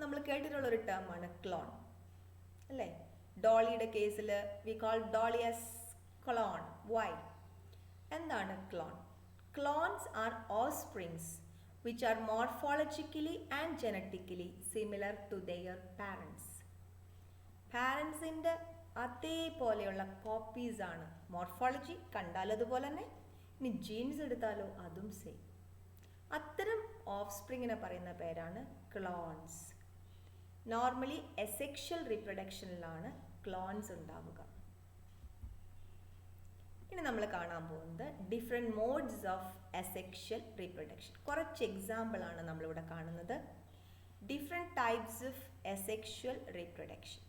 നമ്മൾ കേട്ടിട്ടുള്ള ഒരു ടേം ആണ് ക്ലോൺ അല്ലേ? ഡോളിയുടെ കേസിൽ we call Dolly as clone. Why? എന്താണ് clone? Clones are offsprings which are morphologically and genetically similar to their parents. പാരൻസിൻ്റെ അതേപോലെയുള്ള കോപ്പീസ് ആണ്. മോർഫോളജി കണ്ടാൽ അതുപോലെ തന്നെ, ഇനി ജീൻസ് എടുത്താലോ അതും സെയിം. അത്തരം ഓഫ്സ്പ്രിങ്ങിനെ പറയുന്ന പേരാണ് ക്ലോൺസ്. നോർമലി എസെക്ഷൽ റീപ്രൊഡക്ഷനിലാണ് ക്ലോൺസ് ഉണ്ടാവുക. ഇനി നമ്മൾ കാണാൻ പോകുന്നത് different modes of asexual reproduction. കുറച്ച് എക്സാമ്പിളാണ് നമ്മളിവിടെ കാണുന്നത്. Different types of asexual reproduction.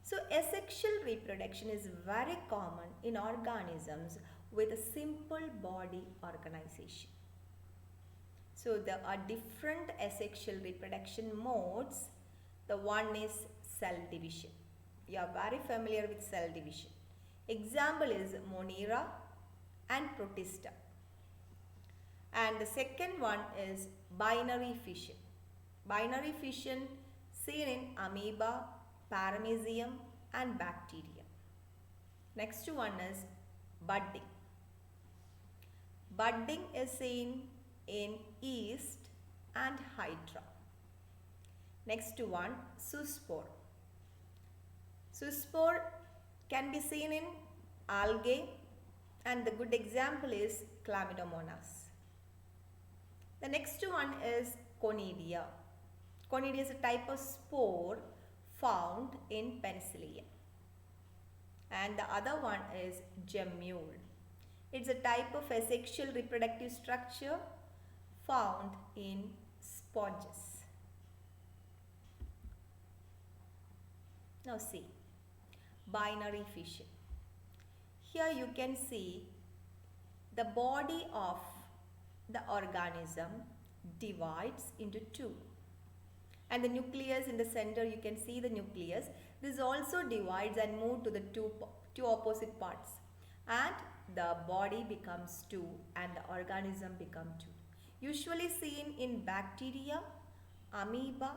So asexual reproduction is very common in organisms with a simple body organization. So there are different asexual reproduction modes. The one is cell division. You are very familiar with cell division. Example is Monera and Protista. And the second one is binary fission. Binary fission seen in amoeba, paramecium and bacteria. Next one is budding. Budding is seen in yeast and hydra. Next one, zoospore. Zoospore can be seen in algae and the good example is Chlamydomonas. The next one is Conidia. Conidia is a type of spore found in Penicillium. And the other one is Gemule. It's a type of asexual reproductive structure found in sponges. Now see, binary fission. Here you can see the body of the organism divides into two. And the nucleus in the center, you can see the nucleus. This also divides and moves to the two opposite parts. And the body becomes two and the organism becomes two. Usually seen in bacteria, amoeba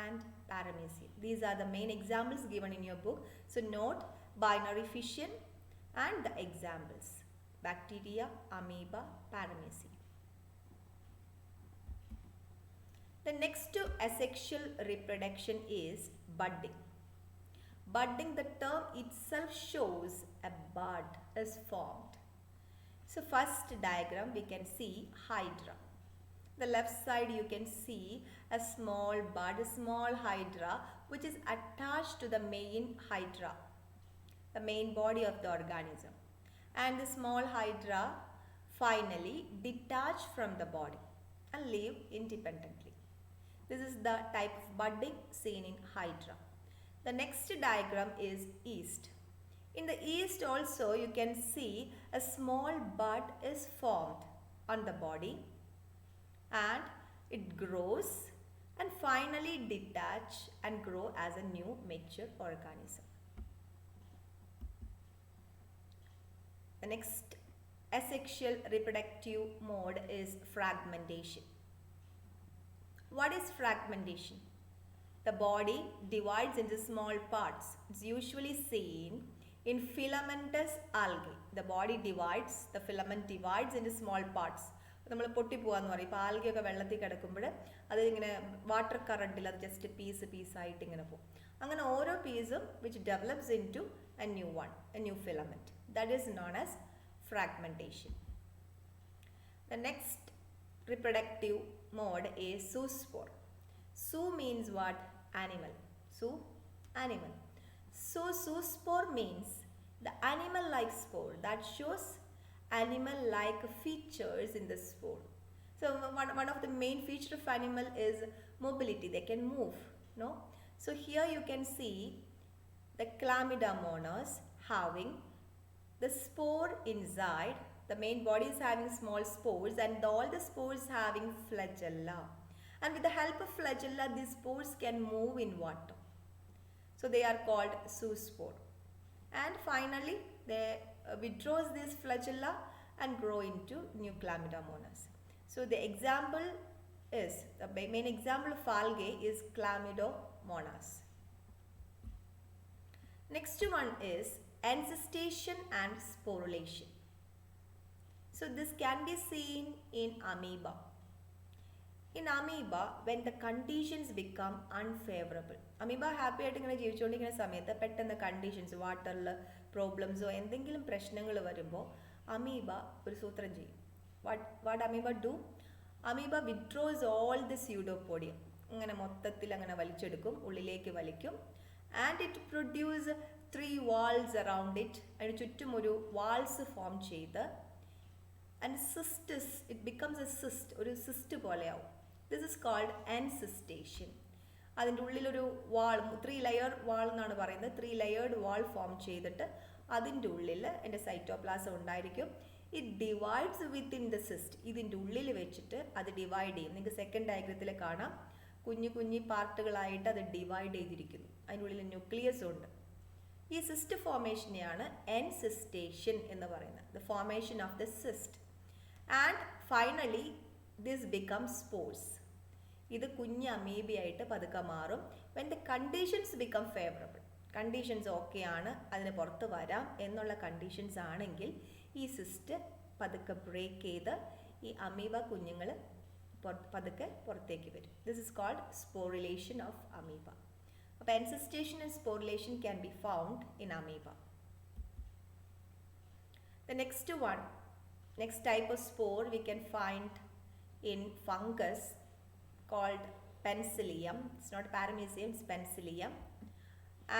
and paramecium. These are the main examples given in your book. So note binary fission and the examples. Bacteria, amoeba, paramecium. The next to asexual reproduction is budding. Budding, the term itself shows a bud is formed. So first diagram we can see hydra. The left side you can see a small bud, a small hydra which is attached to the main hydra, the main body of the organism. And the small hydra finally detach from the body and live independently. This is the type of budding seen in hydra. The next diagram is yeast. In the yeast also you can see a small bud is formed on the body and it grows and finally detach and grow as a new mature organism. The next asexual reproductive mode is fragmentation. What is fragmentation? The body divides into small parts. It's usually seen in filamentous algae. The body divides, the filament divides into small parts. നമ്മൾ പൊട്ടിപ്പോവാന്ന് പറയും. ഇപ്പോൾ ആൽഗയൊക്കെ വെള്ളത്തിൽ കിടക്കുമ്പോൾ അത് ഇങ്ങനെ water കറണ്ടിൽ അത് just പീസായിട്ട് ഇങ്ങനെ പോകും. അങ്ങനെ ഓരോ പീസും which develops into a new one, a new filament. That is known as fragmentation. The next reproductive mode is zoospore. Zoo means what? Animal. Zoo, animal. So zoospore means the animal-like spore that shows animal-like features in the spore. So one of the main feature of animal is mobility. They can move. No? So here you can see the Chlamydomonas having the spore inside. The main body is having small spores and all the spores having flagella. And with the help of flagella, these spores can move in water. So they are called zoospore. And finally, they withdraws these flagella and grow into new Chlamydomonas. So the example is, the main example of algae is Chlamydomonas. Next one is encystation and sporulation. So this can be seen in amoeba. In amoeba, when the conditions become unfavorable, amoeba happy ആയിട്ട് ഇങ്ങനെ ജീവിച്ചുകൊണ്ടിരിക്കുന്ന സമയത്ത് പെട്ടെന്ന് conditions വാട്ടറിൽ പ്രോബ്ലംസോ എന്തെങ്കിലും പ്രശ്നങ്ങൾ വരുമ്പോൾ amoeba ഒരു സൂത്രം ചെയ്യും. What amoeba do? Amoeba withdraws all the pseudopodium, അങ്ങനെ മൊത്തത്തിൽ അങ്ങനെ വലിച്ചെടുക്കും, ഉള്ളിലേക്ക് വലിക്കും. And it produce 3 walls around it, അതിന് ചുറ്റും ഒരു വാൾസ് ഫോം ചെയ്ത് and cysts, it becomes a cyst, ഒരു സിസ്റ്റ് പോലെയാവും. This is called encystation. അതിൻ്റെ ഉള്ളിലൊരു വാൾ, 3 ലെയർ വാൾ എന്നാണ് പറയുന്നത്, 3 ലെയേർഡ് വാൾ ഫോം ചെയ്തിട്ട് അതിൻ്റെ ഉള്ളിൽ എൻ്റെ സൈറ്റോപ്ലാസം ഉണ്ടായിരിക്കും. It divides within the cyst, ഇതിൻ്റെ ഉള്ളിൽ വെച്ചിട്ട് അത് ഡിവൈഡ് ചെയ്യും. നിങ്ങൾക്ക് സെക്കൻഡ് ഡയഗ്രത്തിൽ കാണാം, കുഞ്ഞു കുഞ്ഞു പാർട്ടുകളായിട്ട് അത് ഡിവൈഡ് ചെയ്തിരിക്കുന്നു. അതിനുള്ളിൽ ന്യൂക്ലിയസ് ഉണ്ട്. ഈ സിസ്റ്റ് ഫോർമേഷനെയാണ് എൻസിസ്റ്റേഷൻ എന്ന് പറയുന്നത്, the formation of the cyst. And finally this becomes spores. ഇത് കുഞ്ഞ് അമീബയായിട്ട് പതുക്കെ മാറും. When the conditions become favourable, conditions okay ആണ്, അതിന് പുറത്ത് വരാം എന്നുള്ള കണ്ടീഷൻസ് ആണെങ്കിൽ ഈ സിസ്റ്റ് പതുക്കെ ബ്രേക്ക് ചെയ്ത് ഈ അമീബ കുഞ്ഞുങ്ങൾ പതുക്കെ പുറത്തേക്ക് വരും. This is called sporulation of amoeba. അപ്പോൾ encystation and sporulation can be found in amoeba. The next type of spore we can find in fungus called Penicillium. It's not Paramecium, it's Penicillium.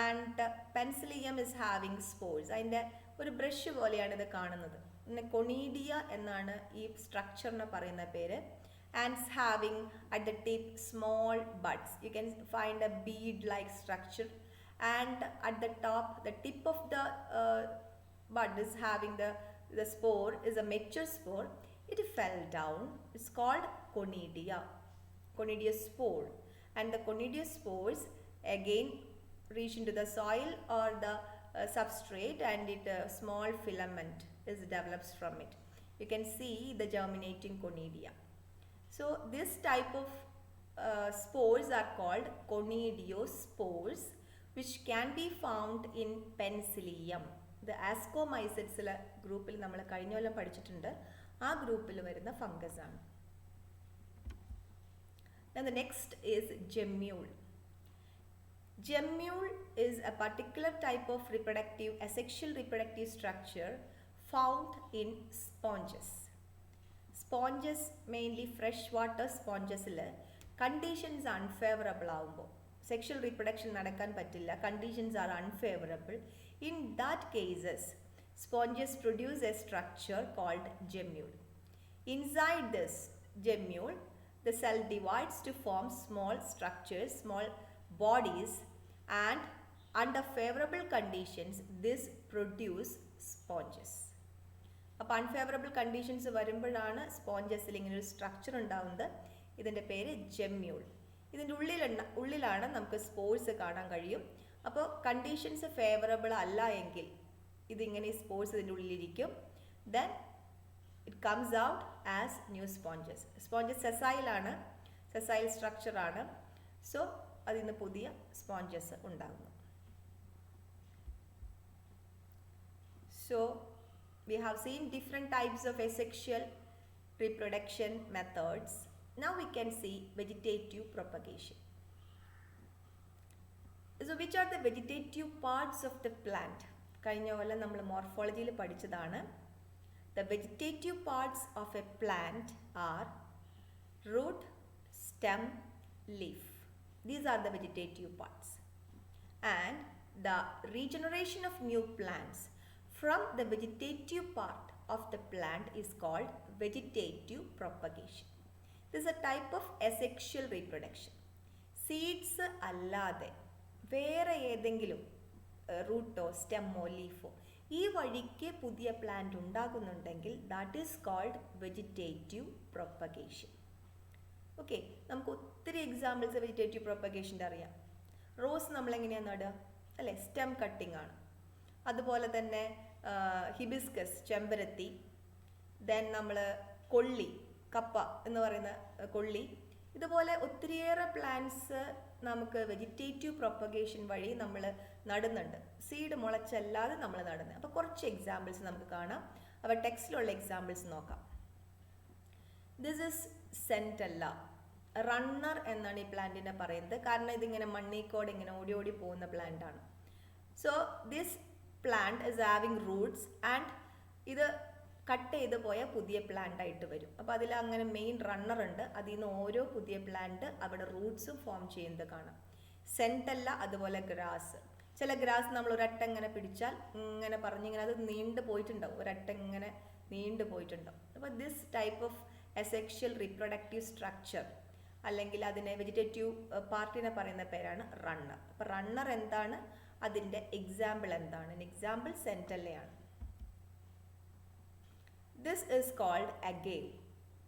And Penicillium is having spores. അതിൻ്റെ ഒരു brush പോലെയാണ് ഇത് കാണുന്നത്. പിന്നെ conidia എന്നാണ് ഈ സ്ട്രക്ചറിനെ പറയുന്ന പേര്. And it's having at the tip small buds. You can find a bead-like structure. And at the top, the tip of the bud is having the spore is a mature spore. It fell down. It's called conidia, conidious spore. And the conidious spores again reach into the soil or the substrate, and it small filament is develops from it. You can see the germinating conidia. So this type of spores are called conidiospores, which can be found in Penicillium. The Ascomycetes ഗ്രൂപ്പിൽ നമ്മൾ കഴിഞ്ഞ കൊല്ലം പഠിച്ചിട്ടുണ്ട്, ആ ഗ്രൂപ്പിൽ വരുന്ന fungus ആണ്. Then the next is gemmule. Gemmule is a particular type of asexual reproductive structure found in sponges. Sponges, mainly freshwater sponges, conditions unfavorable ആവുമ്പോൾ, sexual reproduction നടക്കാൻ പറ്റില്ല, conditions are unfavorable. In that cases, sponges produce a structure called gemmule. Inside this gemmule, the cell divides to form small structures, small bodies, and under favorable conditions, this produce sponges. അപ്പോൾ unfavourable conditions വരുമ്പോഴാണ് സ്പോഞ്ചസിൽ ഇങ്ങനെ ഒരു structure ഉണ്ടാവുന്നത്. ഇതിൻ്റെ പേര് ജെമ്യൂൾ. ഇതിൻ്റെ ഉള്ളിലാണ് നമുക്ക് സ്പോർസ് കാണാൻ കഴിയും. അപ്പോൾ കണ്ടീഷൻസ് ഫേവറബിൾ അല്ല എങ്കിൽ ഇതിങ്ങനെ സ്പോർസ് ഇതിൻ്റെ ഉള്ളിലിരിക്കും. Then it comes out as new sponges. Sponges സെസൈലാണ്, സെസൈൽ സ്ട്രക്ചറാണ്. സോ അതിൽ നിന്ന് പുതിയ സ്പോഞ്ചസ് ഉണ്ടാകുന്നു. So we have seen different types of asexual reproduction methods. Now we can see vegetative propagation. So which are the vegetative parts of the plant? കഴിഞ്ഞ കൊല്ലം നമ്മൾ മോർഫോളജിയിൽ പഠിച്ചതാണ്. The vegetative parts of a plant are root, stem, leaf. These are the vegetative parts. And the regeneration of new plants from the vegetative part of the plant is called vegetative propagation. This is a type of asexual reproduction. Seeds അല്ലാതെ വേറെ ഏതെങ്കിലും Ruto സ്റ്റെമ്മോ ലീഫോ ഈ വഴിക്ക് പുതിയ plant ഉണ്ടാകുന്നുണ്ടെങ്കിൽ that is called vegetative propagation. Okay, നമുക്ക് ഒത്തിരി examples vegetative പ്രൊപ്പഗേഷൻ്റെ അറിയാം. റോസ് നമ്മളെങ്ങനെയാണ് നടുക അല്ലേ? സ്റ്റെം കട്ടിംഗ് ആണ്. അതുപോലെ തന്നെ ഹിബിസ്കസ് ചെമ്പരത്തി, ദെൻ നമ്മൾ കൊള്ളി, കപ്പ എന്ന് പറയുന്ന കൊള്ളി, ഇതുപോലെ ഒത്തിരിയേറെ പ്ലാന്റ്സ് നമുക്ക് വെജിറ്റേറ്റീവ് പ്രൊപ്പഗേഷൻ വഴി നമ്മൾ നടുന്നുണ്ട്. സീഡ് മുളച്ചല്ലാതെ നമ്മൾ നടുന്നത്. അപ്പോൾ കുറച്ച് എക്സാമ്പിൾസ് നമുക്ക് കാണാം. അപ്പോൾ ടെക്സ്റ്റിലുള്ള എക്സാമ്പിൾസ് നോക്കാം. This is Centella. റണ്ണർ എന്നാണ് ഈ പ്ലാന്റിനെ പറയുന്നത്. കാരണം ഇതിങ്ങനെ മണ്ണിക്കോടെ ഇങ്ങനെ ഓടി ഓടി പോകുന്ന പ്ലാന്റ് ആണ്. So this plant is having Roots and ഇത് കട്ട് ചെയ്ത് പോയാൽ പുതിയ പ്ലാന്റ് ആയിട്ട് വരും. അപ്പോൾ അതിൽ അങ്ങനെ മെയിൻ റണ്ണർ ഉണ്ട്. അതിൽ നിന്ന് ഓരോ പുതിയ പ്ലാന്റ് അവിടെ റൂട്ട്സും ഫോം ചെയ്യുന്നത് കാണാം. സെൻറ്റല്ല അതുപോലെ ഗ്രാസ്. ചില ഗ്രാസ് നമ്മൾ ഒരട്ട ഇങ്ങനെ പിടിച്ചാൽ ഇങ്ങനെ പറഞ്ഞിങ്ങനെ അത് നീണ്ടു പോയിട്ടുണ്ടാവും. ഒരട്ട ഇങ്ങനെ നീണ്ടു പോയിട്ടുണ്ടാവും. അപ്പോൾ this type of asexual reproductive structure അല്ലെങ്കിൽ അതിനെ വെജിറ്റേറ്റീവ് പാർട്ടിനെ പറയുന്ന പേരാണ് റണ്ണർ. അപ്പോൾ റണ്ണർ എന്താണ്, അതിൻ്റെ എക്സാമ്പിൾ എന്താണ്? എക്സാമ്പിൾ സെൻറ്റല്ലയാണ്. This is called agave.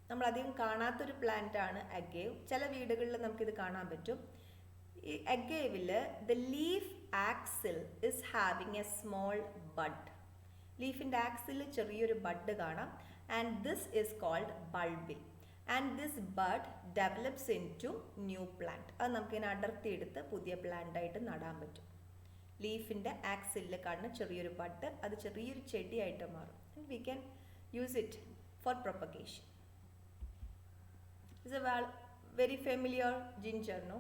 നമ്മൾ അധികം കാണാത്തൊരു പ്ലാന്റ് ആണ് അഗേവ്. ചില വീടുകളിൽ നമുക്കിത് കാണാൻ പറ്റും. ഈ അഗേവിൽ the leaf axil is having a small bud. ലീഫിൻ്റെ ആക്സിൽ ചെറിയൊരു ബഡ് കാണാം. And this is called bulbil. And this bud develops into new plant. അത് നമുക്കിങ്ങനെ അടർത്തിയെടുത്ത് പുതിയ പ്ലാന്റ് ആയിട്ട് നടാൻ പറ്റും. ലീഫിൻ്റെ ആക്സിൽ കാണുന്ന ചെറിയൊരു ബഡ് അത് ചെറിയൊരു ചെടിയായിട്ട് മാറും. And we can use it for propagation. It's a very familiar ginger, no?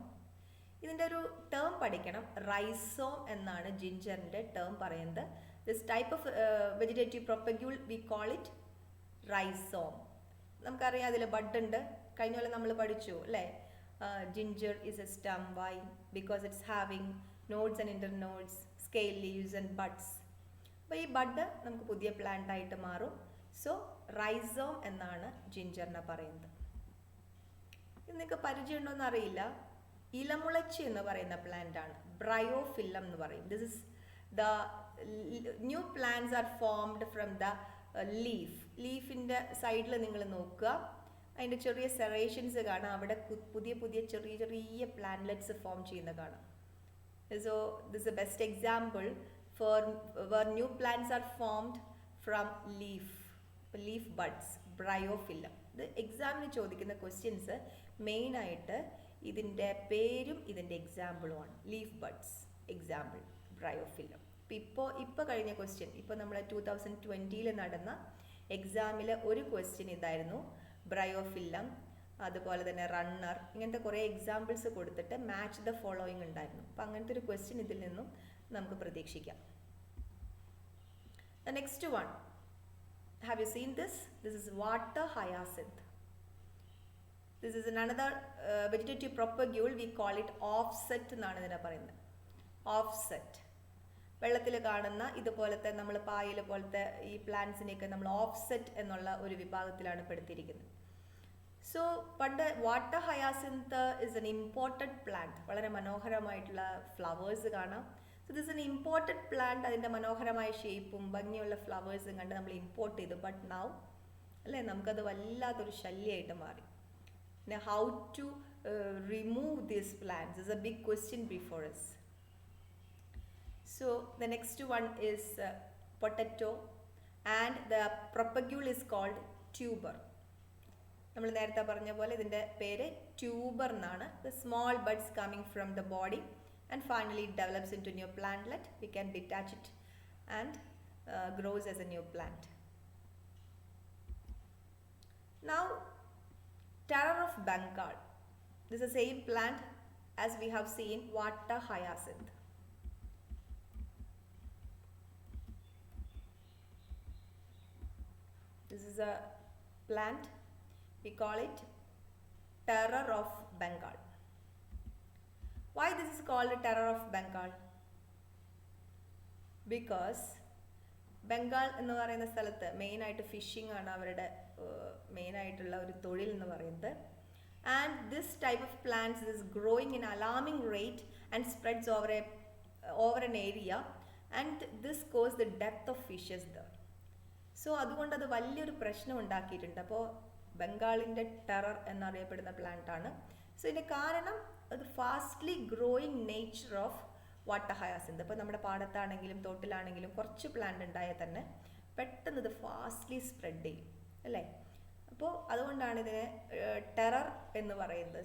ഇതിൻ്റെ ഒരു ടേം പഠിക്കണം. റൈസോം എന്നാണ് ജിഞ്ചറിൻ്റെ ടേം പറയുന്നത്. This type of vegetative propagule we call it rhizome. നമുക്കറിയാം അതിൽ ബഡ് ഉണ്ട്. കഴിഞ്ഞ പോലെ നമ്മൾ പഠിച്ചു അല്ലേ? Ginger is a stem. Why? Because it's having nodes and internodes, scale leaves and buds. അപ്പോൾ ഈ ബഡ് നമുക്ക് പുതിയ പ്ലാന്റ് ആയിട്ട് മാറും. സോ റൈസോം എന്നാണ് ജിഞ്ചറിനെ പറയുന്നത്. ഇത് നിങ്ങൾക്ക് പരിചയമുണ്ടോയെന്ന് അറിയില്ല. ഇലമുളച്ചി എന്ന് പറയുന്ന പ്ലാന്റ് ആണ്. ബ്രയോഫില്ലം എന്ന് പറയും. This is the new plants are formed from the leaf. ലീഫിൻ്റെ സൈഡിൽ നിങ്ങൾ നോക്കുക, അതിൻ്റെ ചെറിയ സെറേഷൻസ് കാണാം. അവിടെ പുതിയ പുതിയ ചെറിയ ചെറിയ പ്ലാന്റ്ലെറ്റ്സ് ഫോം ചെയ്യുന്ന കാണാം. So this is A best example for where new plants are formed from leaf buds, bryophyllum. ഇത് എക്സാമിന് ചോദിക്കുന്ന ക്വസ്റ്റ്യൻസ് മെയിനായിട്ട് ഇതിൻ്റെ പേരും ഇതിൻ്റെ എക്സാമ്പിളുമാണ്. Leaf buds example Bryophyllum. ഇപ്പോൾ കഴിഞ്ഞ ക്വസ്റ്റ്യൻ, ഇപ്പോൾ നമ്മൾ 2020 നടന്ന എക്സാമിൽ ഒരു ക്വസ്റ്റ്യൻ ഇതായിരുന്നു. ബ്രയോഫില്ലം, അതുപോലെ തന്നെ റണ്ണർ, ഇങ്ങനത്തെ കുറേ എക്സാമ്പിൾസ് കൊടുത്തിട്ട് മാച്ച് ദ ഫോളോയിങ് ഉണ്ടായിരുന്നു. അപ്പോൾ അങ്ങനത്തെ ഒരു ക്വസ്റ്റ്യൻ ഇതിൽ നിന്നും നമുക്ക് പ്രതീക്ഷിക്കാം. The next one, have you seen this? This is water hyacinth. This is another vegetative propagule. We call it offset എന്നാണ് ഇതിനെ പറയുന്നത്. ഓഫ്സെറ്റ്. വെള്ളത്തിൽ കാണുന്ന ഇതുപോലത്തെ നമ്മൾ പായൽ പോലത്തെ ഈ പ്ലാന്റ്സിനെയൊക്കെ നമ്മൾ ഓഫ്സെറ്റ് എന്നുള്ള ഒരു വിഭാഗത്തിലാണ് പെടുത്തിയിരിക്കുന്നത്. സോ പണ്ട് water hyacinth is an imported plant. വളരെ മനോഹരമായിട്ടുള്ള ഫ്ലവേഴ്സ് കാണാം. So this N imported plant. അതിൻ്റെ മനോഹരമായ ഷേപ്പും ഭംഗിയുള്ള ഫ്ലവേഴ്സും കണ്ട് നമ്മൾ ഇമ്പോർട്ട് ചെയ്തു. ബട്ട് നൗ അല്ലേ, നമുക്കത് വല്ലാത്തൊരു ശല്യമായിട്ട് മാറി. പിന്നെ how to remove these plants is a big question before us. So the next one is potato and the propagule is called tuber. നമ്മൾ നേരത്തെ പറഞ്ഞ പോലെ ഇതിൻ്റെ പേര് ട്യൂബർ എന്നാണ്. The small buds coming from the body and finally it develops into new plantlet. We can detach it and grows as a new plant. Now terror of Bengal. This is the same plant as we have seen water hyacinth. This is a plant. We call it terror of Bengal. Why this is called terror of Bengal? Because Bengal എന്ന് പറയുന്ന സ്ഥലത്ത് മെയിനായിട്ട് phishing ആണ് അവരുടെ മെയിനായിട്ടുള്ള ഒരു തൊഴിൽ എന്ന് പറയുന്നത്. And this type of plants is growing in alarming rate and spreads over N area and this cause the death of fishes there. So അതുകൊണ്ട് അത് വലിയൊരു പ്രശ്നം ഉണ്ടാക്കിയിട്ടുണ്ട്. അപ്പോൾ ബംഗാളിൻ്റെ ടെറർ എന്നറിയപ്പെടുന്ന പ്ലാന്റ് ആണ്. സോ ഇതിൻ്റെ കാരണം അത് fastly growing nature of water hyacinth. ഇപ്പോൾ നമ്മുടെ പാടത്താണെങ്കിലും തോട്ടിലാണെങ്കിലും കുറച്ച് പ്ലാന്റ് ഉണ്ടായാൽ തന്നെ പെട്ടെന്ന് ഇത് ഫാസ്റ്റ്ലി സ്പ്രെഡ് ചെയ്യും അല്ലേ. അപ്പോൾ അതുകൊണ്ടാണ് ഇതിനെ ടെറർ എന്ന് പറയുന്നത്.